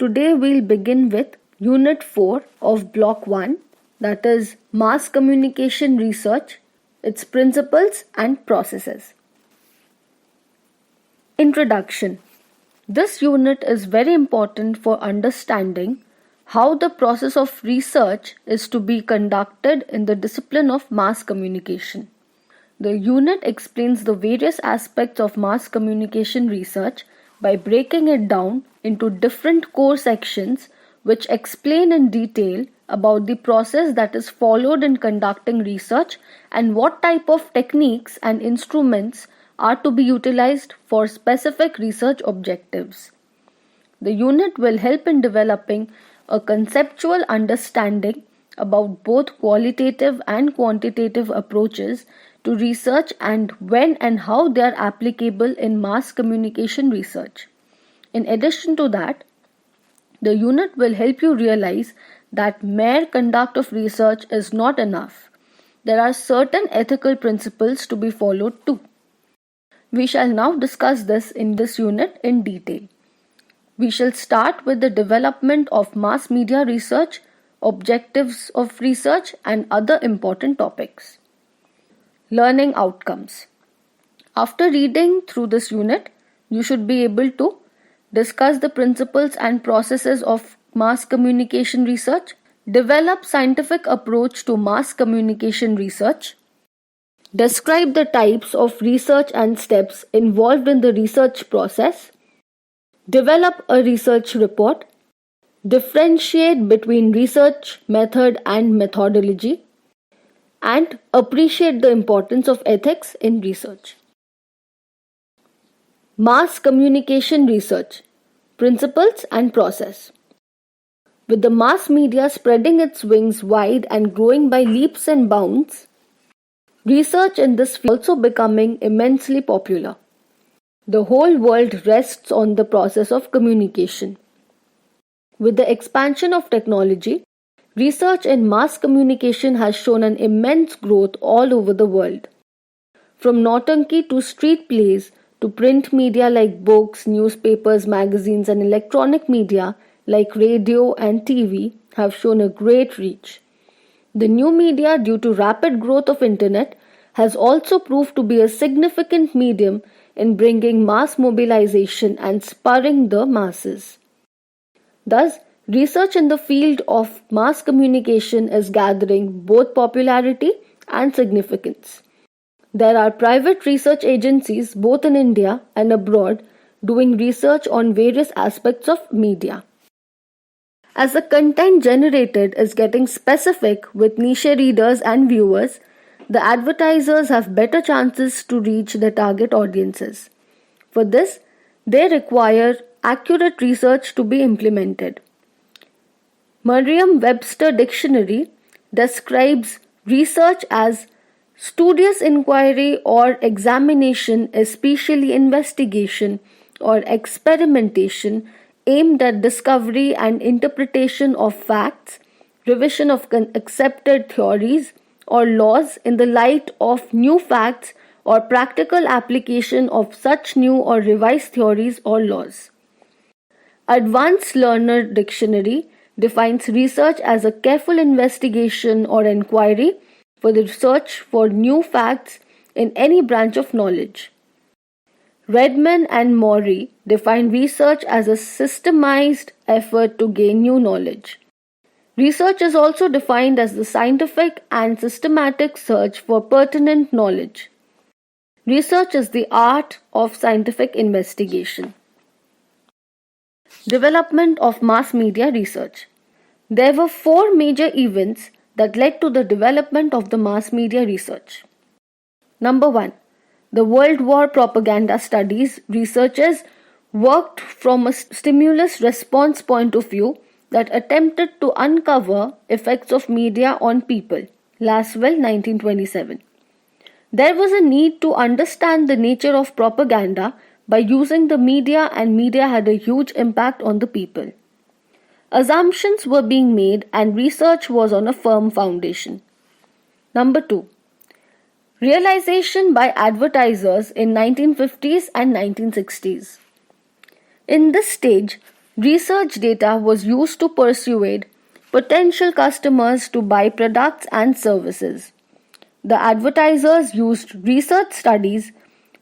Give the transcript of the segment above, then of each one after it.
today we'll begin with Unit 4 of Block 1, that is Mass Communication Research, its Principles and Processes. Introduction. This unit is very important for understanding how the process of research is to be conducted in the discipline of mass communication. The unit explains the various aspects of mass communication research by breaking it down into different core sections which explain in detail about the process that is followed in conducting research and what type of techniques and instruments are to be utilized for specific research objectives. The unit will help in developing a conceptual understanding about both qualitative and quantitative approaches to research and when and how they are applicable in mass communication research. In addition to that, the unit will help you realize that mere conduct of research is not enough. There are certain ethical principles to be followed too. We shall now discuss this in this unit in detail. We shall start with the development of mass media research, objectives of research, and other important topics. Learning outcomes. After reading through this unit, you should be able to discuss the principles and processes of mass communication research, develop scientific approach to mass communication research, describe the types of research and steps involved in the research process, develop a research report, differentiate between research method and methodology, and appreciate the importance of ethics in research. Mass communication research, principles and process. With the mass media spreading its wings wide and growing by leaps and bounds, research in this field is also becoming immensely popular. The whole world rests on the process of communication. With the expansion of technology, research in mass communication has shown an immense growth all over the world. From Nautanki to street plays to print media like books, newspapers, magazines, and electronic media like radio and TV have shown a great reach. The new media, due to rapid growth of internet, has also proved to be a significant medium in bringing mass mobilization and spurring the masses. Thus, research in the field of mass communication is gathering both popularity and significance. There are private research agencies both in India and abroad doing research on various aspects of media. As the content generated is getting specific with niche readers and viewers, the advertisers have better chances to reach their target audiences. For this, they require accurate research to be implemented. Merriam-Webster Dictionary describes research as studious inquiry or examination, especially investigation or experimentation aimed at discovery and interpretation of facts, revision of accepted theories or laws in the light of new facts or practical application of such new or revised theories or laws. Advanced Learner Dictionary defines research as a careful investigation or inquiry for the search for new facts in any branch of knowledge. Redman and Maury define research as a systemized effort to gain new knowledge. Research is also defined as the scientific and systematic search for pertinent knowledge. Research is the art of scientific investigation. Development of mass media research. There were 4 major events that led to the development of the mass media research. Number 1. The World War propaganda studies researchers worked from a stimulus response point of view that attempted to uncover effects of media on people. Lasswell, 1927. There was a need to understand the nature of propaganda by using the media, and media had a huge impact on the people. Assumptions were being made and research was on a firm foundation. Number 2. Realization by advertisers in 1950s and 1960s. In this stage, Research data was used to persuade potential customers to buy products and services. The advertisers used research studies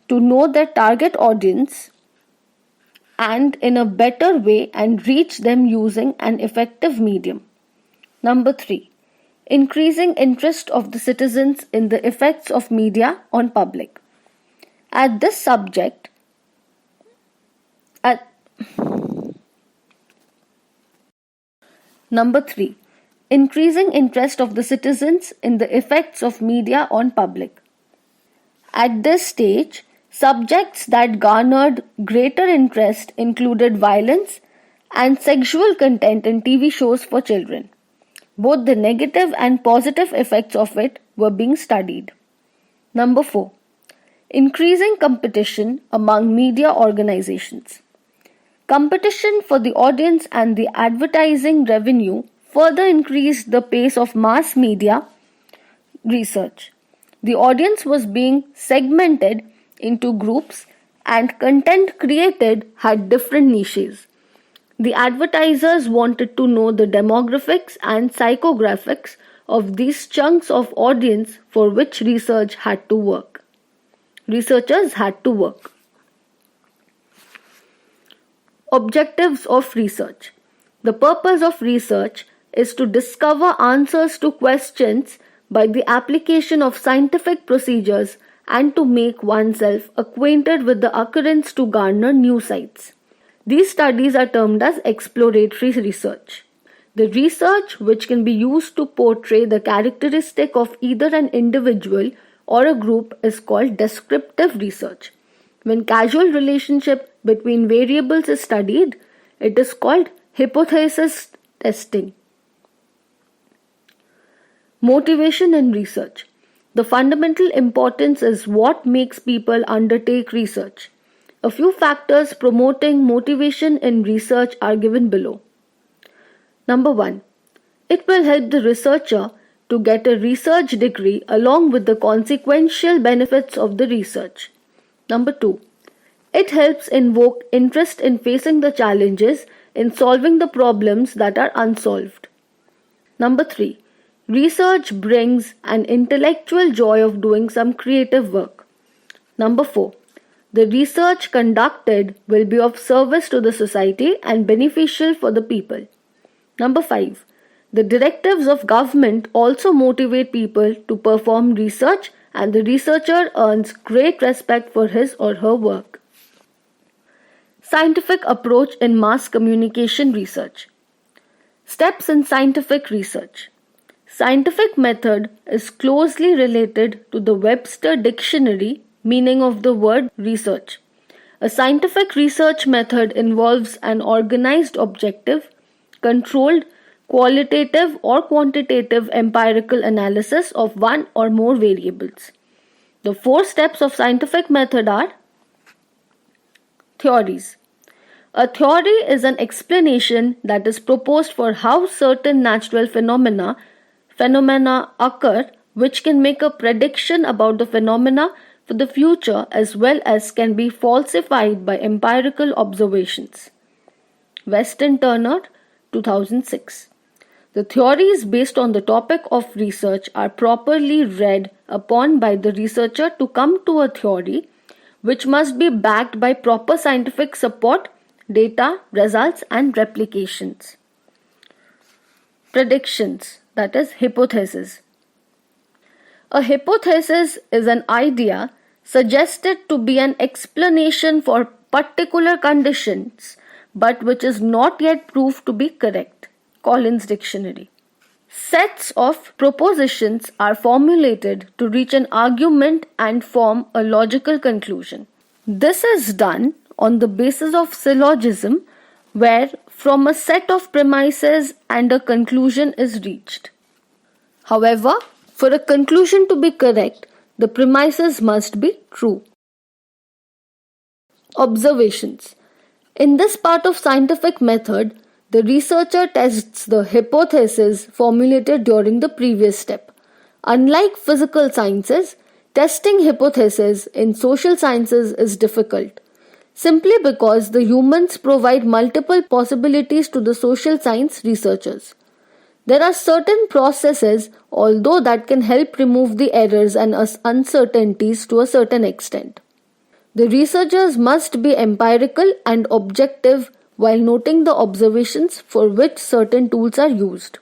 to know their target audience and in a better way and reach them using an effective medium. Number 3. Increasing interest of the citizens in the effects of media on public. At this subject, at Number 3. Increasing interest of the citizens in the effects of media on public. At this stage, subjects that garnered greater interest included violence and sexual content in TV shows for children. Both the negative and positive effects of it were being studied. Number 4. Increasing competition among media organizations. Competition for the audience and the advertising revenue further increased the pace of mass media research. The audience was being segmented into groups and content created had different niches. The advertisers wanted to know the demographics and psychographics of these chunks of audience for which researchers had to work. Objectives of research. The purpose of research is to discover answers to questions by the application of scientific procedures and to make oneself acquainted with the occurrence to garner new sights. These studies are termed as exploratory research. The research which can be used to portray the characteristic of either an individual or a group is called descriptive research. When causal relationship between variables is studied, it is called hypothesis testing. Motivation in research. The fundamental importance is what makes people undertake research. A few factors promoting motivation in research are given below. Number 1. It will help the researcher to get a research degree along with the consequential benefits of the research. Number 2. It helps invoke interest in facing the challenges in solving the problems that are unsolved. Number 3. Research brings an intellectual joy of doing some creative work. Number 4. The research conducted will be of service to the society and beneficial for the people. Number 5. The directives of government also motivate people to perform research and the researcher earns great respect for his or her work. Scientific approach in mass communication research. Steps in scientific research. Scientific method is closely related to the Webster Dictionary meaning of the word research. A scientific research method involves an organized, objective, controlled, qualitative or quantitative empirical analysis of one or more variables. The 4 steps of scientific method are theories. A theory is an explanation that is proposed for how certain natural phenomena occur, which can make a prediction about the phenomena for the future as well as can be falsified by empirical observations. Weston Turner, 2006. The theories based on the topic of research are properly read upon by the researcher to come to a theory which must be backed by proper scientific support, data, results and replications. Predictions, that is hypothesis. A hypothesis is an idea suggested to be an explanation for particular conditions but which is not yet proved to be correct. Collins Dictionary. Sets of propositions are formulated to reach an argument and form a logical conclusion. This is done on the basis of syllogism, where from a set of premises and a conclusion is reached. However, for a conclusion to be correct, the premises must be true. Observations. In this part of scientific method, the researcher tests the hypothesis formulated during the previous step. Unlike physical sciences, testing hypotheses in social sciences is difficult. simply because the humans provide multiple possibilities to the social science researchers. There are certain processes, although, that can help remove the errors and uncertainties to a certain extent. The researchers must be empirical and objective while noting the observations for which certain tools are used.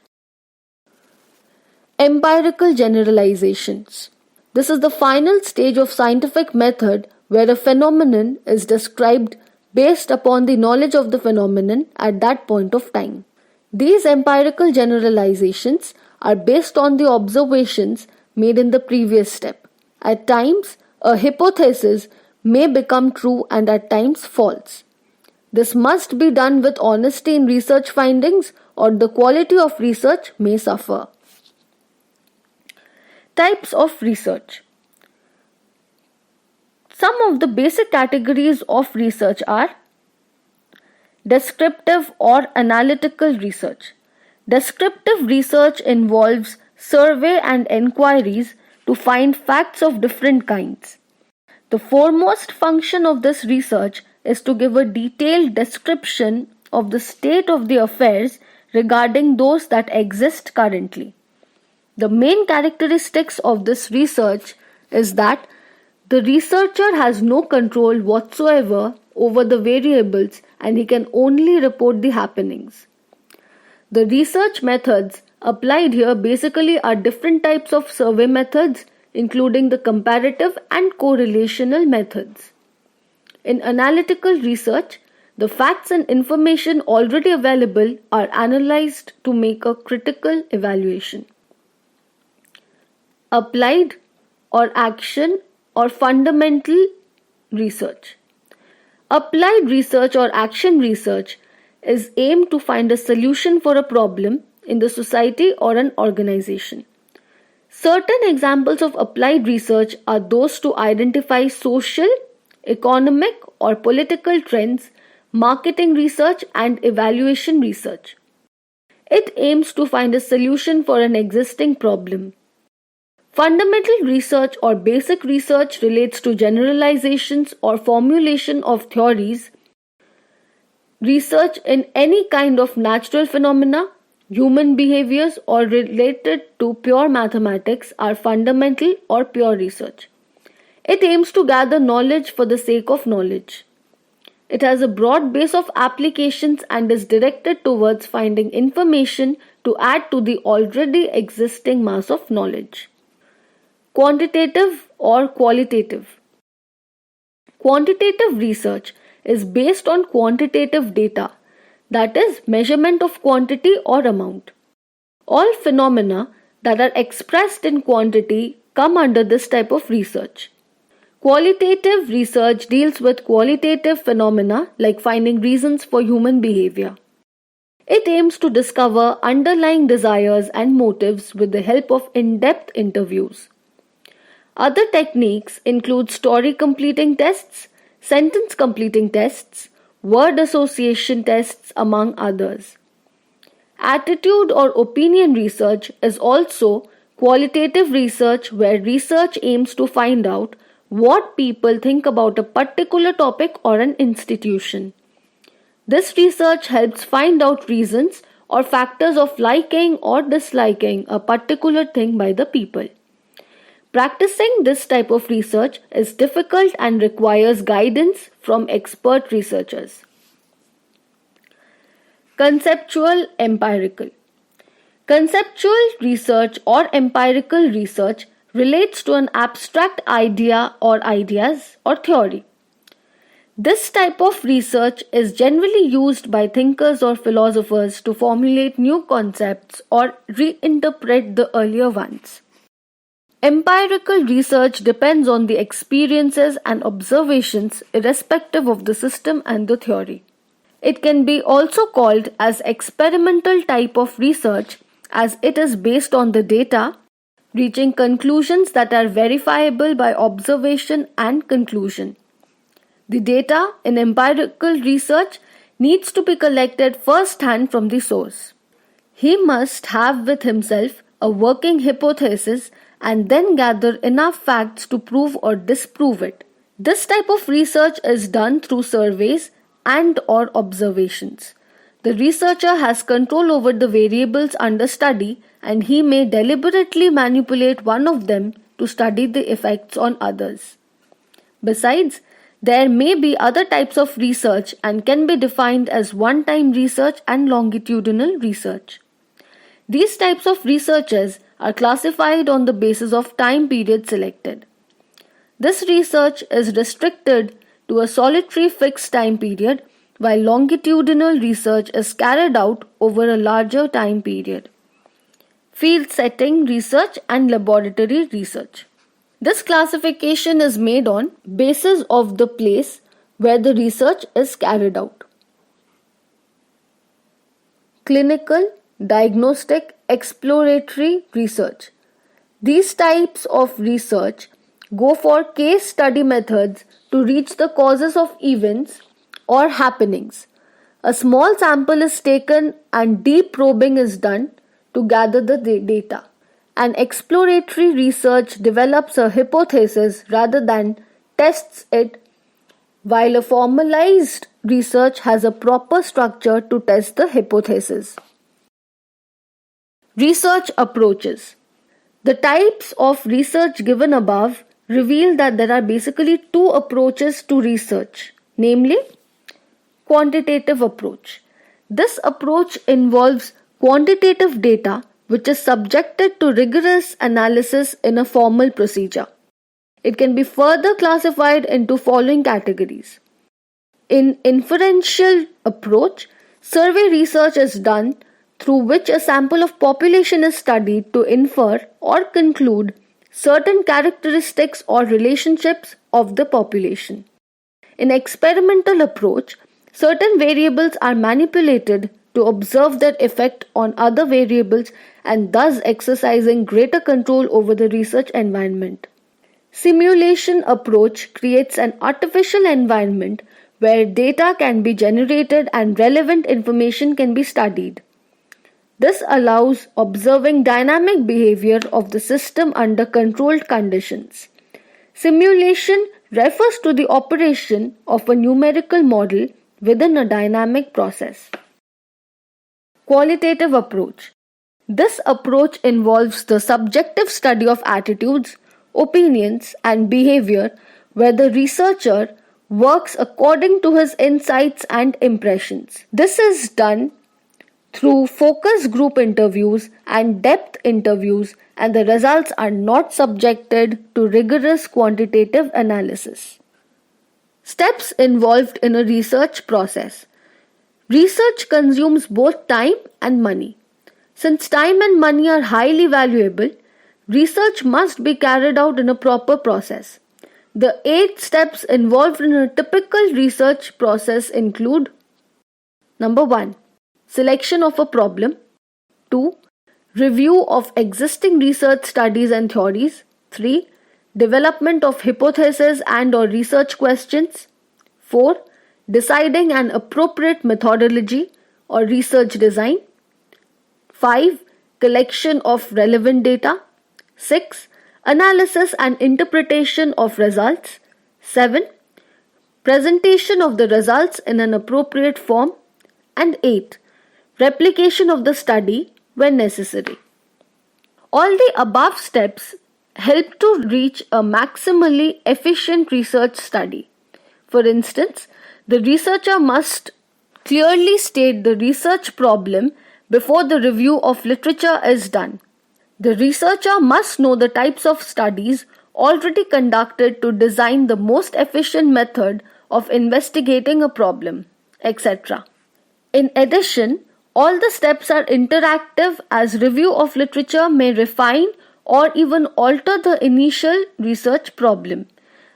Empirical generalizations. This is the final stage of scientific method where a phenomenon is described based upon the knowledge of the phenomenon at that point of time. These empirical generalizations are based on the observations made in the previous step. At times, a hypothesis may become true and at times false. This must be done with honesty in research findings, or the quality of research may suffer. Types of research. Some of the basic categories of research are descriptive or analytical research. Descriptive research involves survey and enquiries to find facts of different kinds. The foremost function of this research is to give a detailed description of the state of the affairs regarding those that exist currently. The main characteristics of this research is that the researcher has no control whatsoever over the variables and he can only report the happenings. The research methods applied here basically are different types of survey methods, including the comparative and correlational methods. In analytical research, the facts and information already available are analyzed to make a critical evaluation. Applied or action or fundamental research. Applied research or action research is aimed to find a solution for a problem in the society or an organization. Certain examples of applied research are those to identify social, economic, or political trends, marketing research, and evaluation research. It aims to find a solution for an existing problem. Fundamental research or basic research relates to generalizations or formulation of theories. Research in any kind of natural phenomena, human behaviors, or related to pure mathematics are fundamental or pure research. It aims to gather knowledge for the sake of knowledge. It has a broad base of applications and is directed towards finding information to add to the already existing mass of knowledge. Quantitative or qualitative. Quantitative research is based on quantitative data, that is, measurement of quantity or amount. All phenomena that are expressed in quantity come under this type of research. Qualitative research deals with qualitative phenomena like finding reasons for human behavior. It aims to discover underlying desires and motives with the help of in-depth interviews. Other techniques include story completing tests, sentence completing tests, word association tests, among others. Attitude or opinion research is also qualitative research where research aims to find out what people think about a particular topic or an institution. This research helps find out reasons or factors of liking or disliking a particular thing by the people. Practicing this type of research is difficult and requires guidance from expert researchers. Conceptual empirical. Conceptual research or empirical research relates to an abstract idea or ideas or theory. This type of research is generally used by thinkers or philosophers to formulate new concepts or reinterpret the earlier ones. Empirical research depends on the experiences and observations irrespective of the system and the theory. It can be also called as experimental type of research as it is based on the data, reaching conclusions that are verifiable by observation and conclusion. The data in empirical research needs to be collected first-hand from the source. He must have with himself a working hypothesis and then gather enough facts to prove or disprove it. This type of research is done through surveys and/or observations. The researcher has control over the variables under study, and he may deliberately manipulate one of them to study the effects on others. Besides, there may be other types of research and can be defined as one-time research and longitudinal research. These types of researches are classified on the basis of time period selected. This research is restricted to a solitary fixed time period, while longitudinal research is carried out over a larger time period. Field setting research and laboratory research. This classification is made on basis of the place where the research is carried out. Clinical, diagnostic, exploratory research. These types of research go for case study methods to reach the causes of events or happenings. A small sample is taken and deep probing is done to gather the data. An exploratory research develops a hypothesis rather than tests it, while a formalized research has a proper structure to test the hypothesis. Research approaches. The types of research given above reveal that there are basically two approaches to research, namely quantitative approach. This approach involves quantitative data which is subjected to rigorous analysis in a formal procedure. It can be further classified into following categories. In inferential approach, survey research is done through which a sample of population is studied to infer or conclude certain characteristics or relationships of the population. In experimental approach, certain variables are manipulated to observe their effect on other variables and thus exercising greater control over the research environment. Simulation approach creates an artificial environment where data can be generated and relevant information can be studied. This allows observing dynamic behavior of the system under controlled conditions. Simulation refers to the operation of a numerical model within a dynamic process. Qualitative approach. This approach involves the subjective study of attitudes, opinions, and behavior where the researcher works according to his insights and impressions. This is done through focus group interviews and depth interviews, and the results are not subjected to rigorous quantitative analysis. Steps involved in a research process. Research consumes both time and money. Since time and money are highly valuable, research must be carried out in a proper process. The 8 steps involved in a typical research process include: Number 1. Selection of a problem. 2. Review of existing research studies and theories. 3. Development of hypotheses and/or research questions. 4. Deciding an appropriate methodology or research design. 5. Collection of relevant data. 6. Analysis and interpretation of results. 7. Presentation of the results in an appropriate form. And 8. Replication of the study when necessary. All the above steps help to reach a maximally efficient research study. For instance, the researcher must clearly state the research problem before the review of literature is done. The researcher must know the types of studies already conducted to design the most efficient method of investigating a problem, etc. In addition, all the steps are interactive, as review of literature may refine or even alter the initial research problem.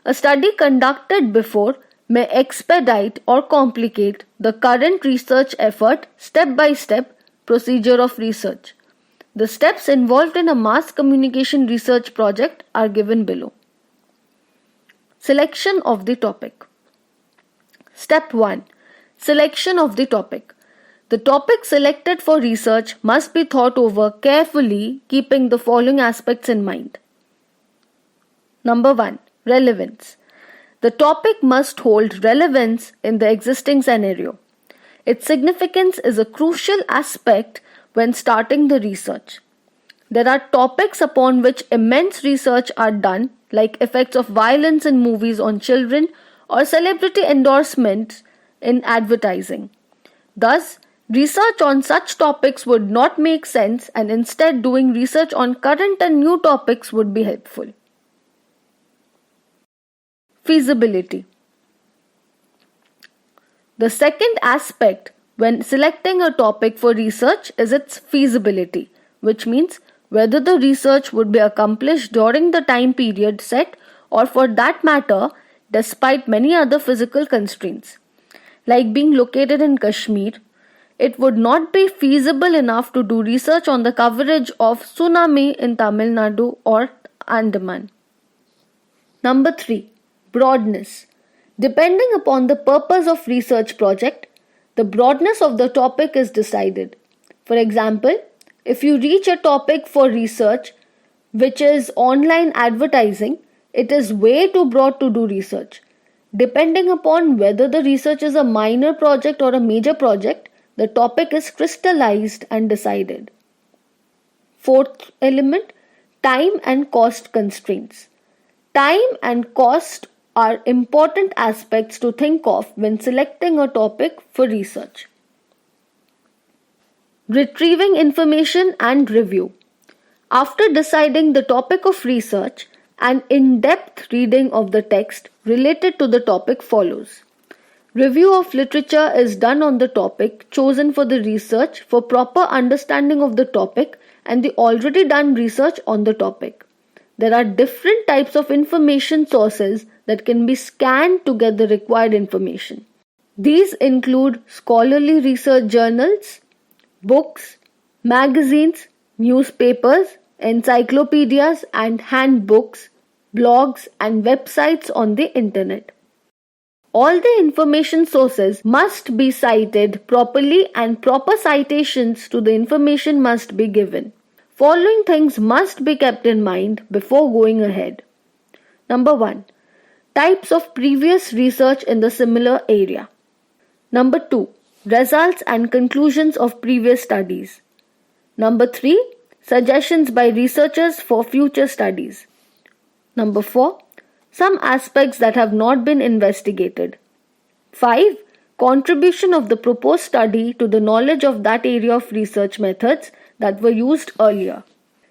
A study conducted before may expedite or complicate the current research effort step-by-step procedure of research. The steps involved in a mass communication research project are given below. Selection of the topic. Step 1. Selection of the topic. The topic selected for research must be thought over carefully, keeping the following aspects in mind. Number 1. Relevance. The topic must hold relevance in the existing scenario. Its significance is a crucial aspect when starting the research. There are topics upon which immense research are done, like effects of violence in movies on children or celebrity endorsements in advertising. Thus, research on such topics would not make sense, and instead doing research on current and new topics would be helpful. Feasibility. The second aspect when selecting a topic for research is its feasibility, which means whether the research would be accomplished during the time period set, or for that matter, despite many other physical constraints. Like being located in Kashmir, it would not be feasible enough to do research on the coverage of tsunami in Tamil Nadu or Andaman. Number 3. Broadness. Depending upon the purpose of research project, the broadness of the topic is decided. For example, if you reach a topic for research which is online advertising, it is way too broad to do research. Depending upon whether the research is a minor project or a major project, the topic is crystallized and decided. Fourth element, time and cost constraints. Time and cost are important aspects to think of when selecting a topic for research. Retrieving information and review. After deciding the topic of research, an in-depth reading of the text related to the topic follows. Review of literature is done on the topic chosen for the research for proper understanding of the topic and the already done research on the topic. There are different types of information sources that can be scanned to get the required information. These include scholarly research journals, books, magazines, newspapers, encyclopedias and handbooks, blogs and websites on the internet. All the information sources must be cited properly and proper citations to the information must be given. Following things must be kept in mind before going ahead. Number 1. Types of previous research in the similar area. Number 2. Results and conclusions of previous studies. Number 3. Suggestions by researchers for future studies. Number 4. Some aspects that have not been investigated. 5. Contribution of the proposed study to the knowledge of that area of research methods that were used earlier.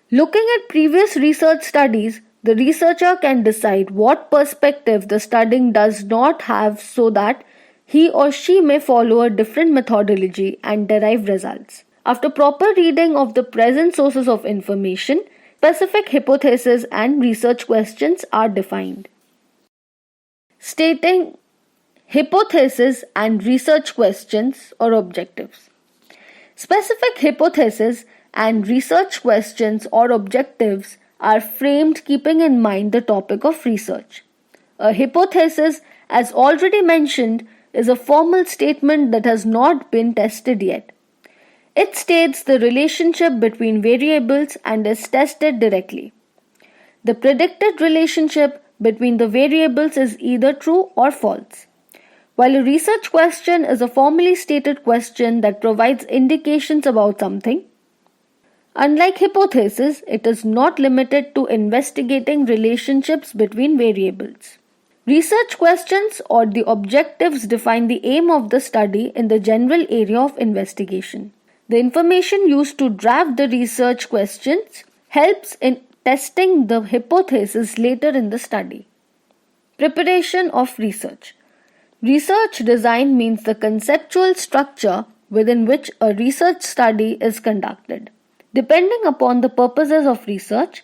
Looking at previous research studies, the researcher can decide what perspective the studying does not have so that he or she may follow a different methodology and derive results. After proper reading of the present sources of information, specific hypotheses and research questions are defined. Stating hypotheses and research questions or objectives. Specific hypotheses and research questions or objectives are framed keeping in mind the topic of research. A hypothesis, as already mentioned, is a formal statement that has not been tested yet. It states the relationship between variables and is tested directly. The predicted relationship between the variables is either true or false. While a research question is a formally stated question that provides indications about something, unlike hypothesis, it is not limited to investigating relationships between variables. Research questions or the objectives define the aim of the study in the general area of investigation. The information used to draft the research questions helps in testing the hypothesis later in the study. Preparation of research. Research design means the conceptual structure within which a research study is conducted. Depending upon the purposes of research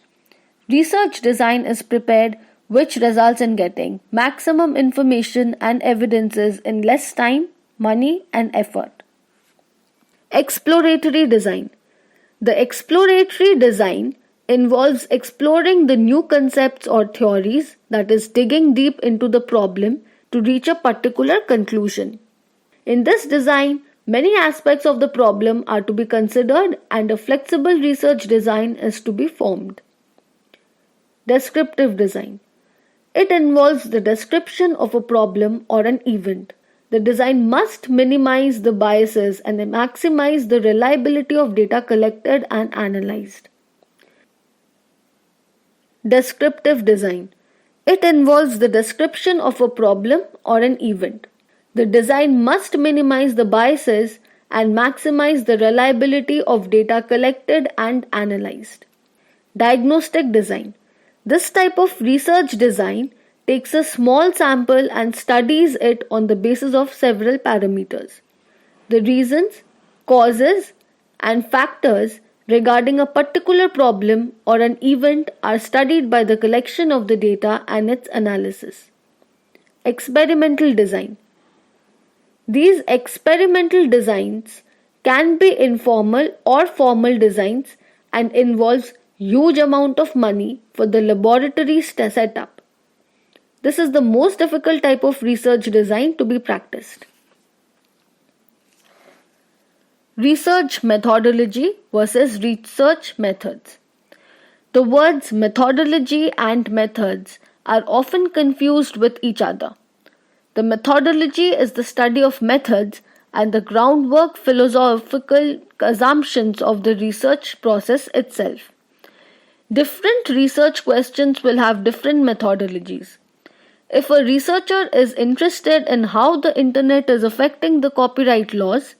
design is prepared which results in getting maximum information and evidences in less time, money, and effort. Exploratory design. The exploratory design involves exploring the new concepts or theories, that is, digging deep into the problem to reach a particular conclusion. In this design, many aspects of the problem are to be considered and a flexible research design is to be formed. Descriptive design. It involves the description of a problem or an event. The design must minimize the biases and maximize the reliability of data collected and analyzed. Descriptive design. It involves the description of a problem or an event. The design must minimize the biases and maximize the reliability of data collected and analyzed. Diagnostic design. This type of research design takes a small sample and studies it on the basis of several parameters. The reasons, causes, and factors regarding a particular problem or an event are studied by the collection of the data and its analysis. Experimental design. These experimental designs can be informal or formal designs and involves huge amount of money for the laboratory setup. This is the most difficult type of research design to be practiced. Research methodology versus research methods. The words methodology and methods are often confused with each other. The methodology is the study of methods and the groundwork philosophical assumptions of the research process itself. Different research questions will have different methodologies. If a researcher is interested in how the internet is affecting the copyright laws,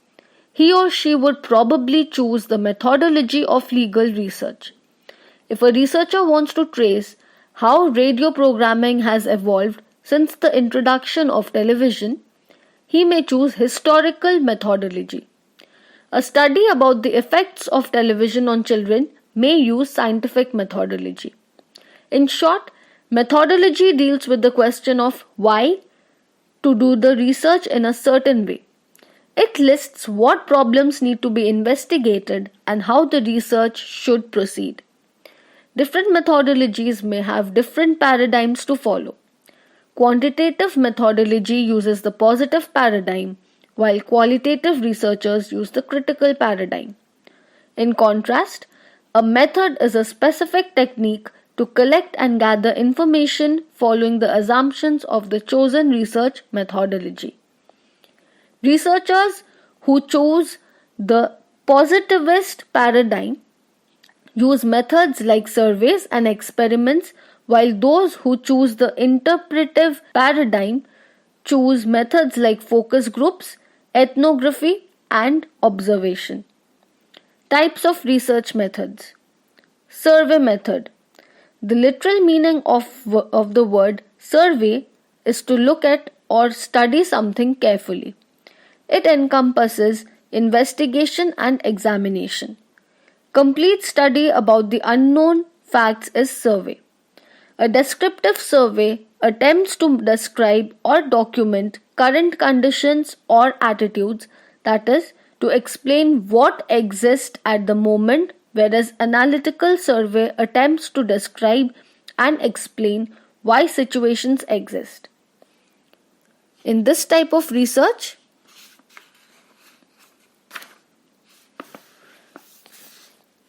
he or she would probably choose the methodology of legal research. If a researcher wants to trace how radio programming has evolved since the introduction of television, he may choose historical methodology. A study about the effects of television on children may use scientific methodology. In short, methodology deals with the question of why to do the research in a certain way. It lists what problems need to be investigated and how the research should proceed. Different methodologies may have different paradigms to follow. Quantitative methodology uses the positive paradigm, while qualitative researchers use the critical paradigm. In contrast, a method is a specific technique to collect and gather information following the assumptions of the chosen research methodology. Researchers who choose the positivist paradigm use methods like surveys and experiments, while those who choose the interpretive paradigm choose methods like focus groups, ethnography, and observation. Types of research methods. Survey method. The literal meaning of the word survey is to look at or study something carefully. It encompasses investigation and examination. Complete study about the unknown facts is survey. A descriptive survey attempts to describe or document current conditions or attitudes, that is, to explain what exists at the moment, whereas analytical survey attempts to describe and explain why situations exist. In this type of research,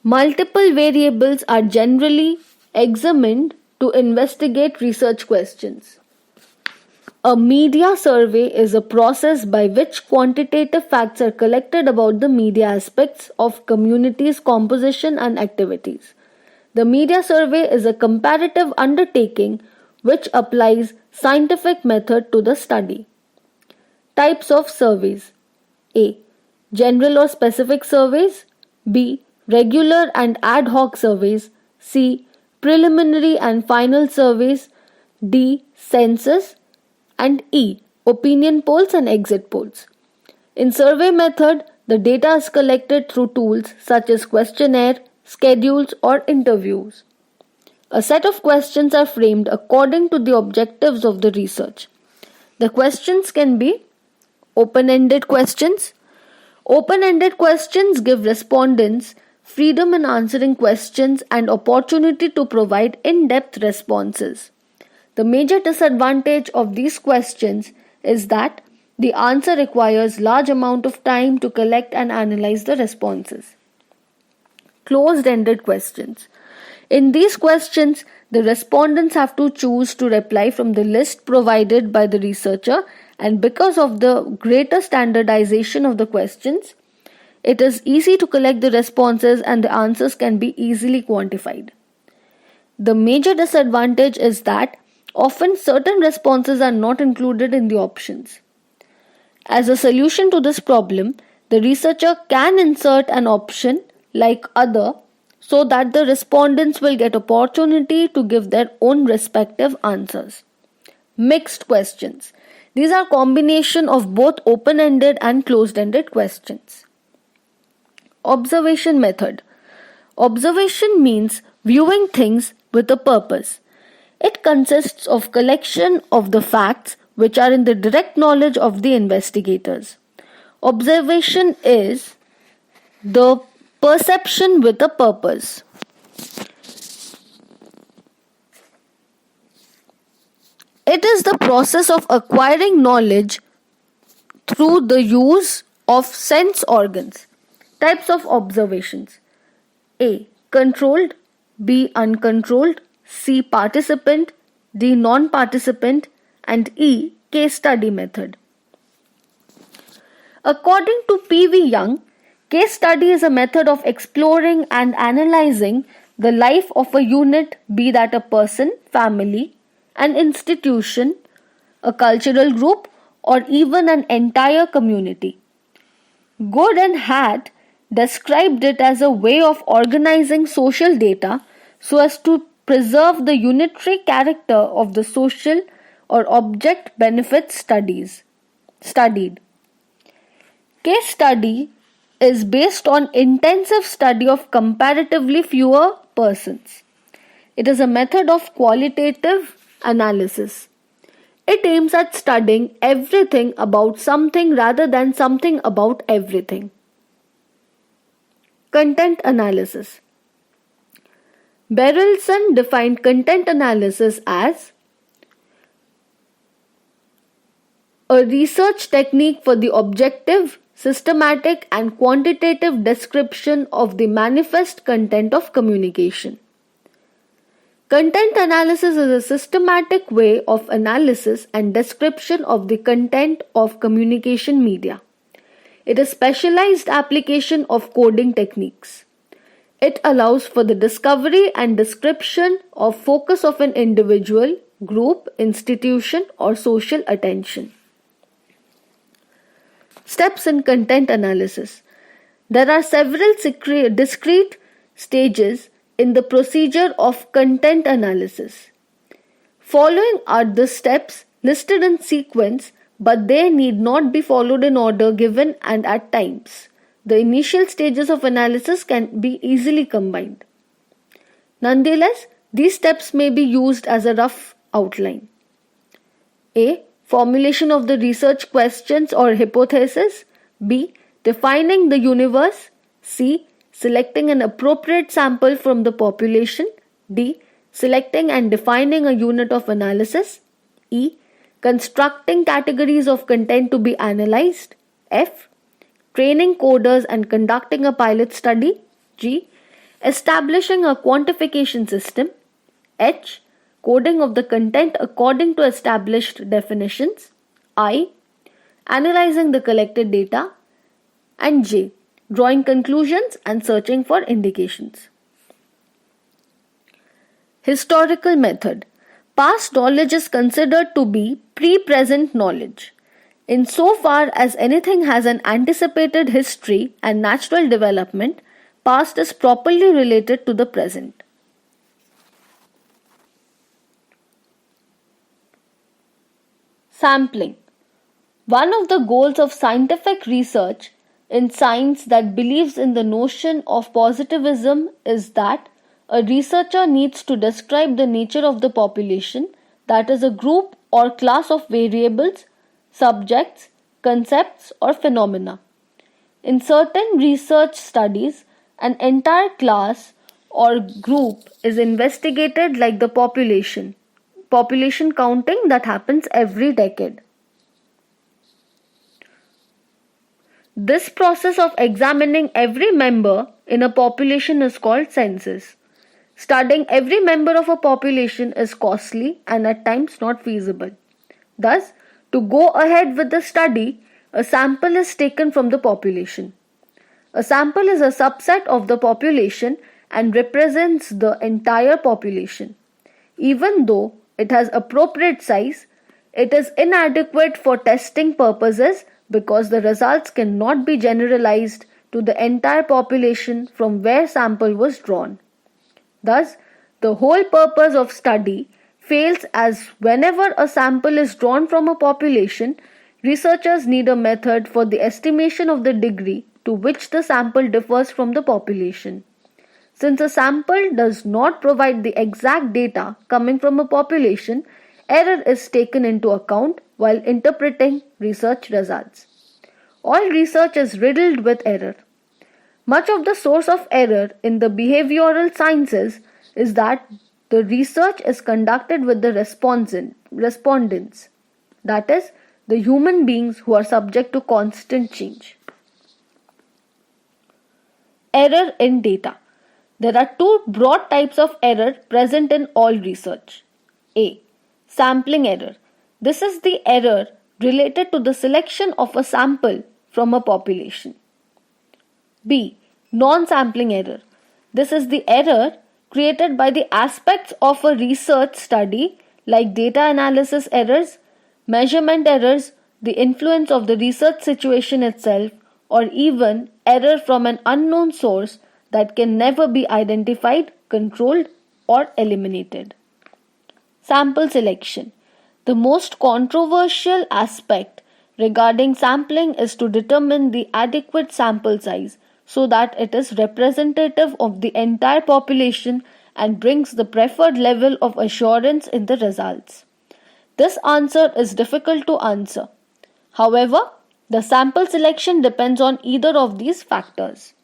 multiple variables are generally examined to investigate research questions. A media survey is a process by which quantitative facts are collected about the media aspects of communities' composition and activities. The media survey is a comparative undertaking which applies scientific method to the study. Types of surveys. A. General or specific surveys. B. Regular and ad hoc surveys. C. Preliminary and final surveys. D. Census. And E. Opinion polls and exit polls. In survey method, the data is collected through tools such as questionnaire, schedules, or interviews. A set of questions are framed according to the objectives of the research. The questions can be open-ended questions. Open-ended questions give respondents freedom in answering questions and opportunity to provide in-depth responses. The major disadvantage of these questions is that the answer requires large amount of time to collect and analyze the responses. Closed-ended questions. In these questions, the respondents have to choose to reply from the list provided by the researcher, and because of the greater standardization of the questions, it is easy to collect the responses and the answers can be easily quantified. The major disadvantage is that often certain responses are not included in the options. As a solution to this problem, the researcher can insert an option like other so that the respondents will get opportunity to give their own respective answers. Mixed questions. These are combination of both open-ended and closed-ended questions. Observation method. Observation means viewing things with a purpose. It consists of collection of the facts which are in the direct knowledge of the investigators. Observation is the perception with a purpose. It is the process of acquiring knowledge through the use of sense organs. Types of observations: A. Controlled, B. Uncontrolled, C. Participant, D. Non-participant, and E. Case study method. According to P.V. Young, case study is a method of exploring and analyzing the life of a unit, be that a person, family, an institution, a cultural group, or even an entire community. Good and Hatt described it as a way of organizing social data so as to preserve the unitary character of the social or object benefits studied. Case study is based on intensive study of comparatively fewer persons. It is a method of qualitative analysis. It aims at studying everything about something rather than something about everything. Content analysis. Berelson defined content analysis as a research technique for the objective, systematic, and quantitative description of the manifest content of communication. Content analysis is a systematic way of analysis and description of the content of communication media. It is a specialized application of coding techniques. It allows for the discovery and description of focus of an individual, group, institution, or social attention. Steps in content analysis. There are several discrete stages in the procedure of content analysis. Following are the steps listed in sequence, but they need not be followed in order given, and at times the initial stages of analysis can be easily combined. Nonetheless, these steps may be used as a rough outline. A. Formulation of the research questions or hypothesis. B. Defining the universe. C. Selecting an appropriate sample from the population. D. Selecting and defining a unit of analysis. E. Constructing categories of content to be analyzed. F. Training coders and conducting a pilot study. G. Establishing a quantification system. H. Coding of the content according to established definitions. I. Analyzing the collected data. And J. Drawing conclusions and searching for indications. Historical method. Past knowledge is considered to be pre-present knowledge. Insofar as anything has an anticipated history and natural development, past is properly related to the present. Sampling. One of the goals of scientific research in science that believes in the notion of positivism is that a researcher needs to describe the nature of the population, that is, a group or class of variables, subjects, concepts, or phenomena. In certain research studies, an entire class or group is investigated, like the population counting that happens every decade. This process of examining every member in a population is called census. Studying every member of a population is costly and at times not feasible. Thus, to go ahead with the study, a sample is taken from the population. A sample is a subset of the population and represents the entire population. Even though it has appropriate size, it is inadequate for testing purposes because the results cannot be generalized to the entire population from where sample was drawn. Thus, the whole purpose of study fails as whenever a sample is drawn from a population, researchers need a method for the estimation of the degree to which the sample differs from the population. Since a sample does not provide the exact data coming from a population, error is taken into account while interpreting research results. All research is riddled with error. Much of the source of error in the behavioral sciences is that the research is conducted with the respondents, that is, the human beings who are subject to constant change. Error in data. There are two broad types of error present in all research. A. Sampling error. This is the error related to the selection of a sample from a population. B. Non-sampling error. This is the error created by the aspects of a research study like data analysis errors, measurement errors, the influence of the research situation itself, or even error from an unknown source that can never be identified, controlled, or eliminated. Sample selection. The most controversial aspect regarding sampling is to determine the adequate sample size so that it is representative of the entire population and brings the preferred level of assurance in the results. This answer is difficult to answer. However, the sample selection depends on either of these factors.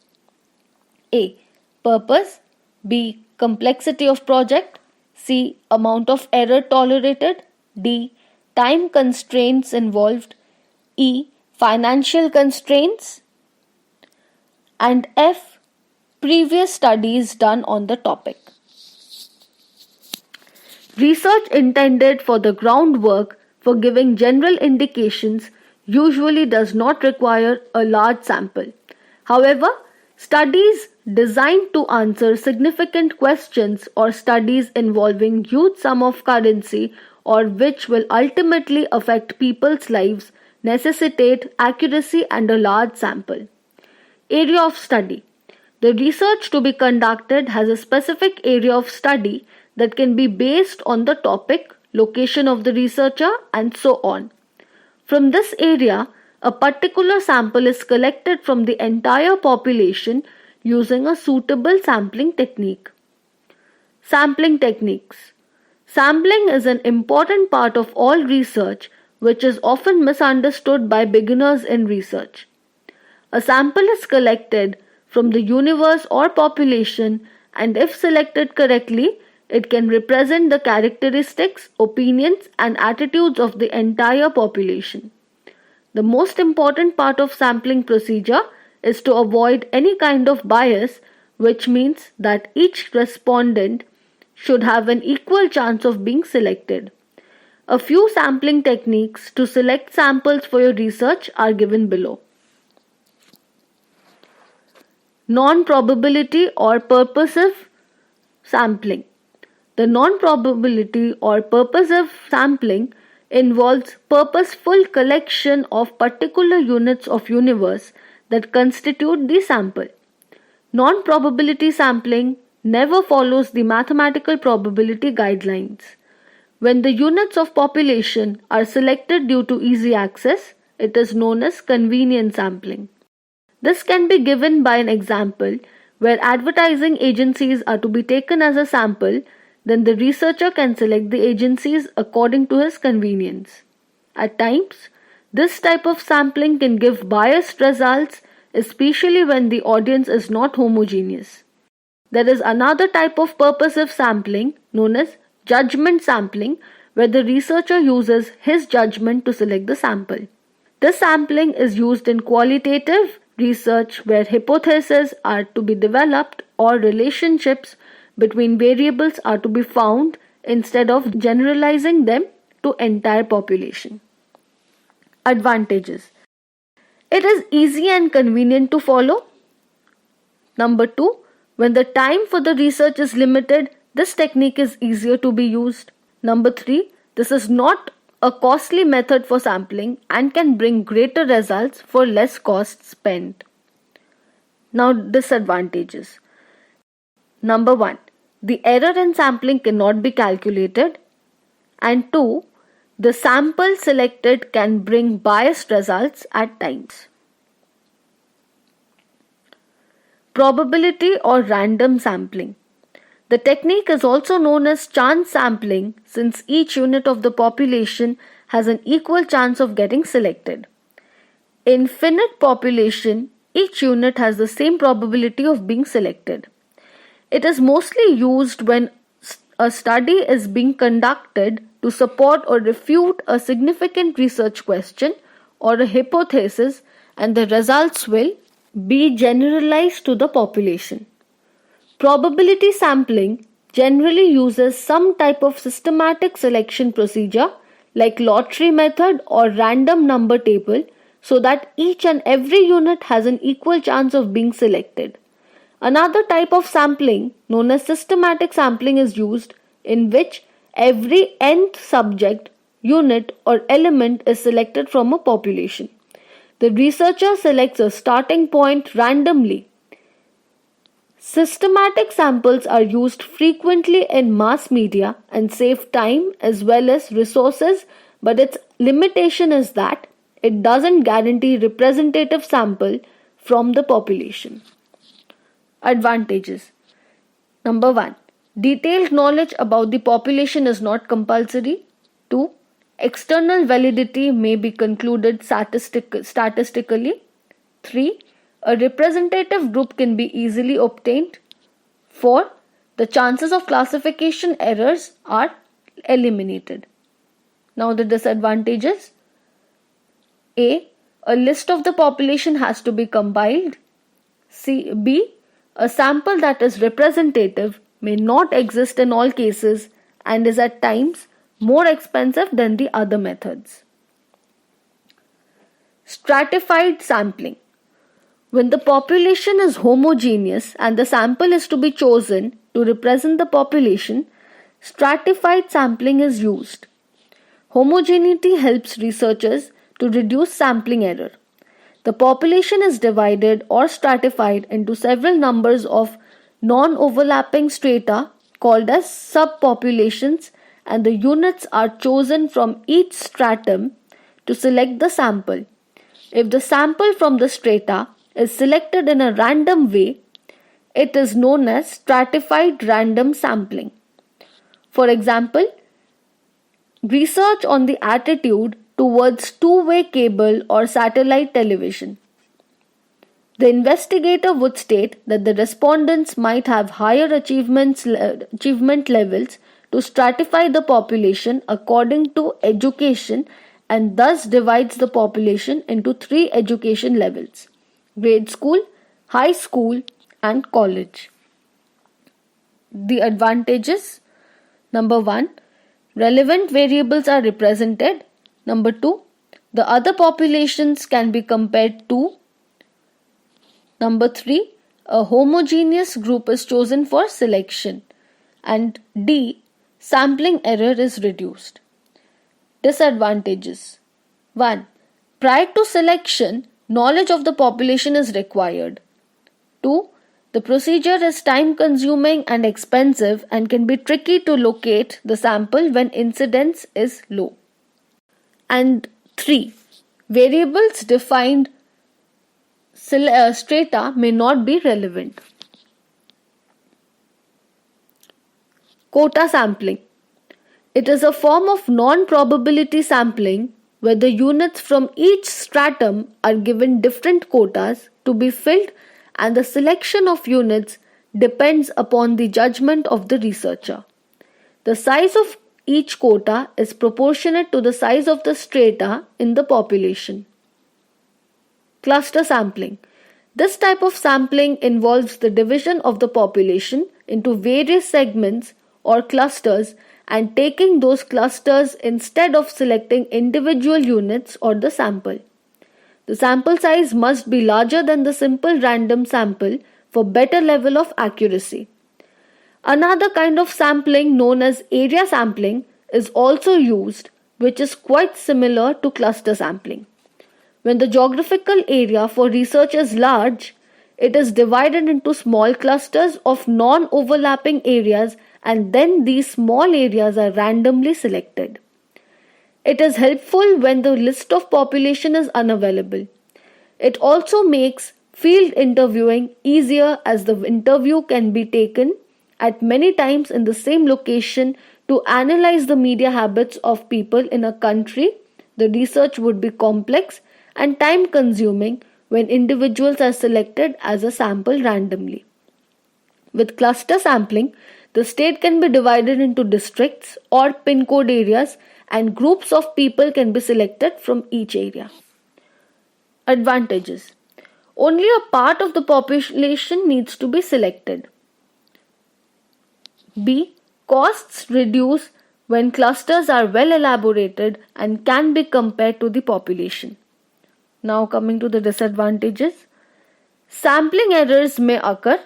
A. Purpose. B. Complexity of project. C. Amount of error tolerated. D. Time constraints involved. E. Financial constraints. And F. Previous studies done on the topic. Research intended for the groundwork for giving general indications usually does not require a large sample. However, studies designed to answer significant questions or studies involving huge sum of currency or which will ultimately affect people's lives necessitate accuracy and a large sample. Area of study. The research to be conducted has a specific area of study that can be based on the topic, location of the researcher, and so on. From this area, a particular sample is collected from the entire population using a suitable sampling technique. Sampling techniques. Sampling is an important part of all research which is often misunderstood by beginners in research. A sample is collected from the universe or population, and if selected correctly, it can represent the characteristics, opinions, and attitudes of the entire population. The most important part of sampling procedure is to avoid any kind of bias, which means that each respondent should have an equal chance of being selected. A few sampling techniques to select samples for your research are given below. Non-probability or purposive sampling. The non-probability or purposive sampling involves purposeful collection of particular units of universe that constitute the sample. Non-probability sampling never follows the mathematical probability guidelines. When the units of population are selected due to easy access, it is known as convenience sampling. This can be given by an example where advertising agencies are to be taken as a sample, then the researcher can select the agencies according to his convenience. At times, this type of sampling can give biased results, especially when the audience is not homogeneous. There is another type of purposive sampling known as judgment sampling, where the researcher uses his judgment to select the sample. This sampling is used in qualitative research where hypotheses are to be developed or relationships between variables are to be found instead of generalizing them to entire population. Advantages. It is easy and convenient to follow. Number 2, when the time for the research is limited, this technique is easier to be used. Number 3, this is not a costly method for sampling and can bring greater results for less cost spent. Now, disadvantages. Number 1, the error in sampling cannot be calculated. And 2, the sample selected can bring biased results at times. Probability or random sampling. The technique is also known as chance sampling since each unit of the population has an equal chance of getting selected. In finite population, each unit has the same probability of being selected. It is mostly used when a study is being conducted to support or refute a significant research question or a hypothesis, and the results will be generalized to the population. Probability sampling generally uses some type of systematic selection procedure like lottery method or random number table so that each and every unit has an equal chance of being selected. Another type of sampling known as systematic sampling is used in which every nth subject, unit or element is selected from a population. The researcher selects a starting point randomly. Systematic samples are used frequently in mass media and save time as well as resources, but its limitation is that it doesn't guarantee representative sample from the population. Advantages. Number 1, detailed knowledge about the population is not compulsory. 2, external validity may be concluded statistically. 3, a representative group can be easily obtained. 4, the chances of classification errors are eliminated. Now the disadvantages. A list of the population has to be compiled. B, a sample that is representative may not exist in all cases and is at times more expensive than the other methods. Stratified sampling. When the population is homogeneous and the sample is to be chosen to represent the population, stratified sampling is used. Homogeneity helps researchers to reduce sampling error. The population is divided or stratified into several numbers of non-overlapping strata called as subpopulations, and the units are chosen from each stratum to select the sample. If the sample from the strata is selected in a random way, it is known as stratified random sampling. For example, research on the attitude towards two-way cable or satellite television. The investigator would state that the respondents might have higher achievement levels to stratify the population according to education and thus divides the population into 3 education levels: grade school, high school and college. The advantages. Number 1, relevant variables are represented. Number 2, the other populations can be compared to. Number 3, a homogeneous group is chosen for selection. And D, sampling error is reduced. Disadvantages. 1, prior to selection, knowledge of the population is required. 2, the procedure is time consuming and expensive and can be tricky to locate the sample when incidence is low. And 3, variables defined strata may not be relevant. Quota sampling. It is a form of non-probability sampling where the units from each stratum are given different quotas to be filled, and the selection of units depends upon the judgment of the researcher. The size of each quota is proportionate to the size of the strata in the population. Cluster sampling. This type of sampling involves the division of the population into various segments or clusters and taking those clusters instead of selecting individual units or the sample. The sample size must be larger than the simple random sample for better level of accuracy. Another kind of sampling known as area sampling is also used, which is quite similar to cluster sampling. When the geographical area for research is large, it is divided into small clusters of non-overlapping areas and then these small areas are randomly selected. It is helpful when the list of population is unavailable. It also makes field interviewing easier as the interview can be taken at many times in the same location to analyze the media habits of people in a country. The research would be complex and time consuming when individuals are selected as a sample randomly. With cluster sampling, the state can be divided into districts or pin code areas and groups of people can be selected from each area. Advantages: only a part of the population needs to be selected. B. Costs reduce when clusters are well elaborated and can be compared to the population. Now coming to the disadvantages. Sampling errors may occur.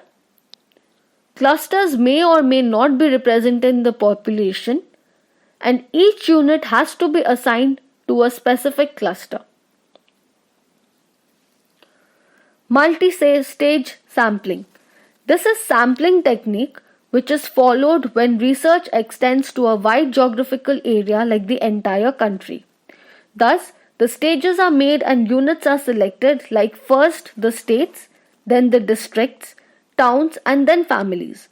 Clusters may or may not be represented in the population and each unit has to be assigned to a specific cluster. Multi-stage sampling. This is sampling technique which is followed when research extends to a wide geographical area like the entire country. Thus, the stages are made and units are selected like first the states, then the districts, towns and then families.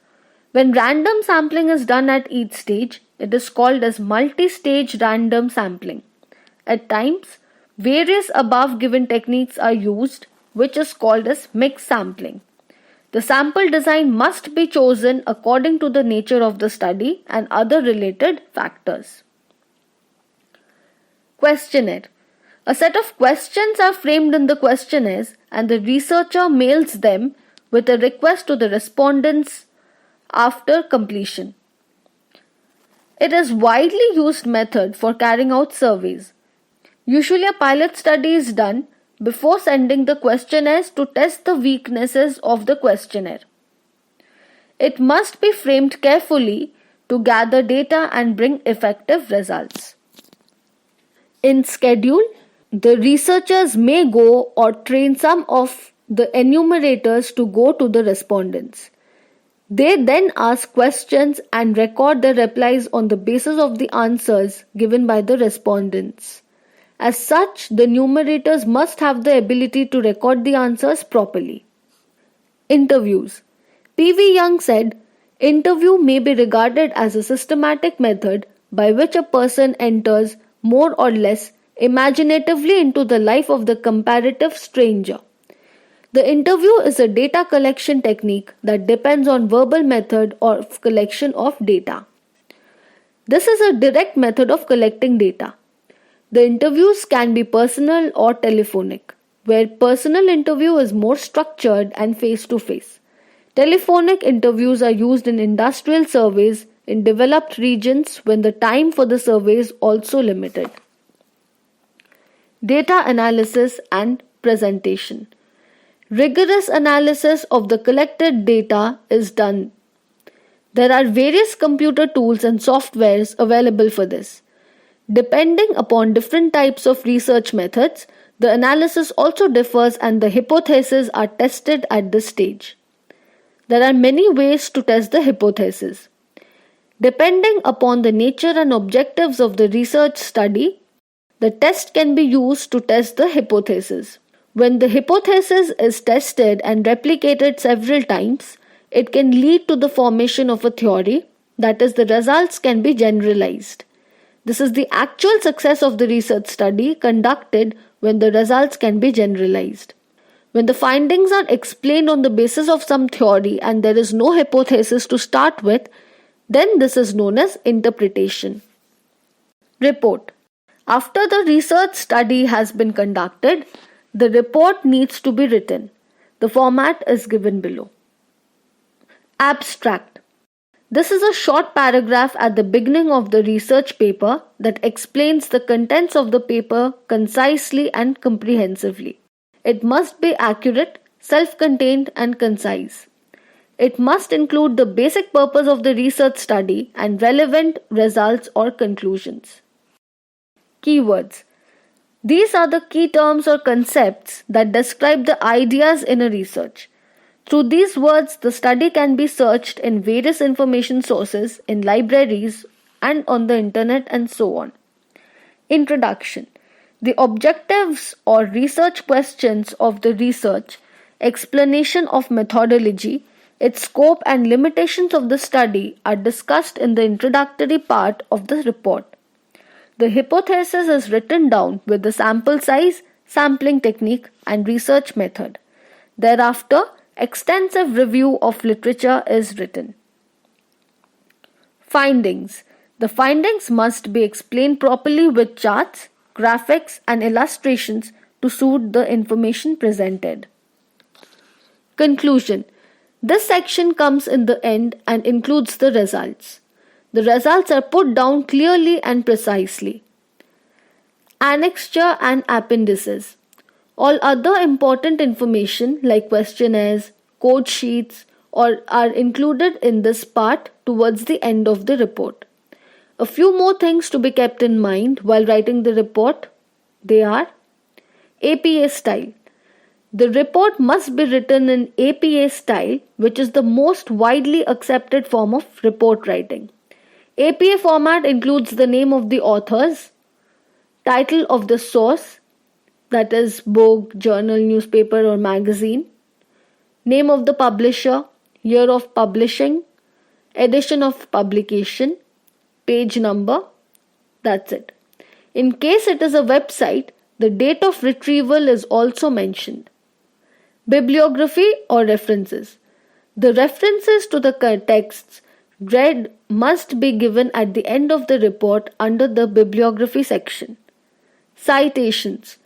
When random sampling is done at each stage, it is called as multi-stage random sampling. At times, various above given techniques are used, which is called as mixed sampling. The sample design must be chosen according to the nature of the study and other related factors. Questionnaire. A set of questions are framed in the questionnaires and the researcher mails them with a request to the respondents after completion. It is widely used method for carrying out surveys. Usually a pilot study is done before sending the questionnaires to test the weaknesses of the questionnaire. It must be framed carefully to gather data and bring effective results. In schedule, the researchers may go or train some of the enumerators to go to the respondents. They then ask questions and record their replies on the basis of the answers given by the respondents. As such, the numerators must have the ability to record the answers properly. Interviews. P.V. Young said, "Interview may be regarded as a systematic method by which a person enters more or less imaginatively into the life of the comparative stranger. The interview is a data collection technique that depends on verbal method of collection of data. This is a direct method of collecting data. The interviews can be personal or telephonic, where personal interview is more structured and face-to-face. Telephonic interviews are used in industrial surveys in developed regions when the time for the survey is also limited. Data analysis and presentation. Rigorous analysis of the collected data is done. There are various computer tools and softwares available for this. Depending upon different types of research methods, the analysis also differs and the hypotheses are tested at this stage. There are many ways to test the hypothesis. Depending upon the nature and objectives of the research study, the test can be used to test the hypothesis. When the hypothesis is tested and replicated several times, it can lead to the formation of a theory, that is, the results can be generalized. This is the actual success of the research study conducted when the results can be generalized. When the findings are explained on the basis of some theory and there is no hypothesis to start with, then this is known as interpretation. Report. After the research study has been conducted, the report needs to be written. The format is given below. Abstract. This is a short paragraph at the beginning of the research paper that explains the contents of the paper concisely and comprehensively. It must be accurate, self-contained, and concise. It must include the basic purpose of the research study and relevant results or conclusions. Keywords. These are the key terms or concepts that describe the ideas in a research. Through these words, the study can be searched in various information sources, in libraries, and on the internet, and so on. Introduction. The objectives or research questions of the research, explanation of methodology, its scope and limitations of the study are discussed in the introductory part of the report. The hypothesis is written down with the sample size, sampling technique, and research method. Thereafter, extensive review of literature is written. Findings. The findings must be explained properly with charts, graphics, and illustrations to suit the information presented. Conclusion. This section comes in the end and includes the results. The results are put down clearly and precisely. Annexure and appendices. All other important information like questionnaires, code sheets, are included in this part towards the end of the report. A few more things to be kept in mind while writing the report. They are APA style. The report must be written in APA style, which is the most widely accepted form of report writing. APA format includes the name of the authors, title of the source, that is book, journal, newspaper or magazine, name of the publisher, year of publishing, edition of publication, page number. That's it. In case it is a website, the date of retrieval is also mentioned. Bibliography or references. The references to the texts read must be given at the end of the report under the bibliography section. Citations.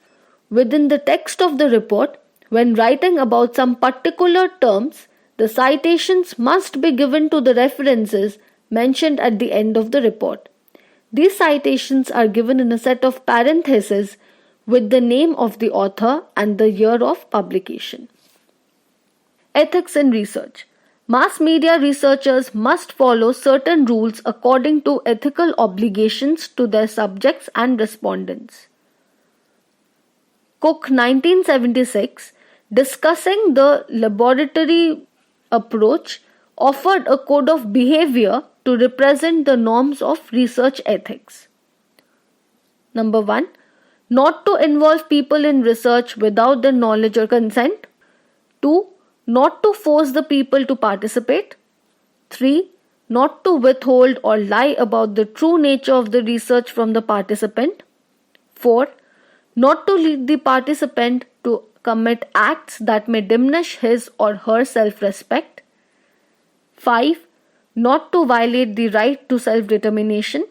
Within the text of the report, when writing about some particular terms, the citations must be given to the references mentioned at the end of the report. These citations are given in a set of parentheses with the name of the author and the year of publication. Ethics in research. Mass media researchers must follow certain rules according to ethical obligations to their subjects and respondents. Cook 1976, discussing the laboratory approach, offered a code of behavior to represent the norms of research ethics. Number 1. Not to involve people in research without their knowledge or consent. 2. Not to force the people to participate. 3. Not to withhold or lie about the true nature of the research from the participant. 4. Not to lead the participant to commit acts that may diminish his or her self-respect. 5. Not to violate the right to self-determination.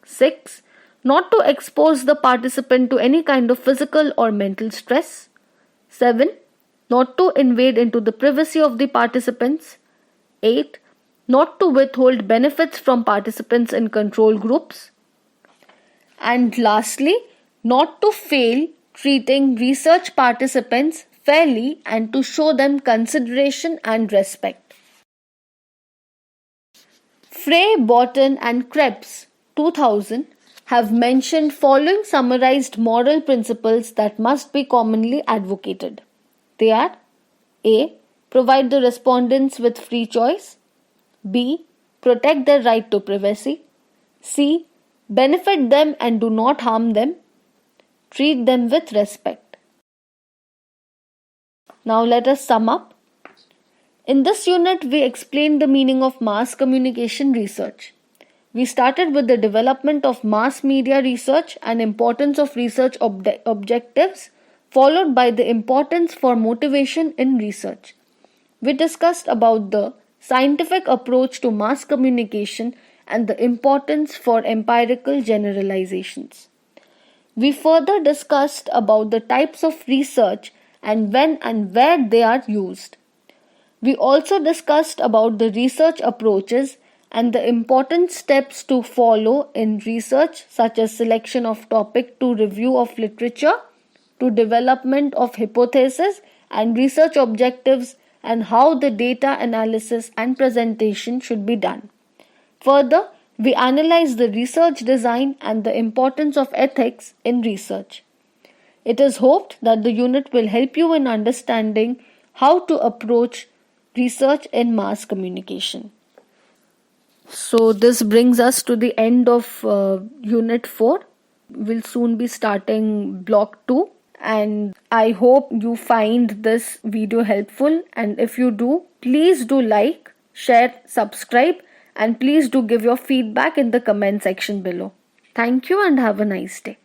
6. Not to expose the participant to any kind of physical or mental stress. 7. Not to invade into the privacy of the participants. 8. Not to withhold benefits from participants in control groups. And lastly, not to fail treating research participants fairly and to show them consideration and respect. Frey, Botten and Krebs 2000 have mentioned following summarized moral principles that must be commonly advocated. They are A. Provide the respondents with free choice. B. Protect their right to privacy. C. Benefit them and do not harm them. Treat them with respect. Now let us sum up. In this unit, we explained the meaning of mass communication research. We started with the development of mass media research and importance of research objectives, followed by the importance for motivation in research. We discussed about the scientific approach to mass communication and the importance for empirical generalizations. We further discussed about the types of research and when and where they are used. We also discussed about the research approaches and the important steps to follow in research, such as selection of topic to review of literature, to development of hypothesis and research objectives, and how the data analysis and presentation should be done. Further, we analyze the research design and the importance of ethics in research. It is hoped that the unit will help you in understanding how to approach research in mass communication. So, this brings us to the end of Unit 4. We'll soon be starting Block 2. And I hope you find this video helpful. And if you do, please do like, share, subscribe, and please do give your feedback in the comment section below. Thank you and have a nice day.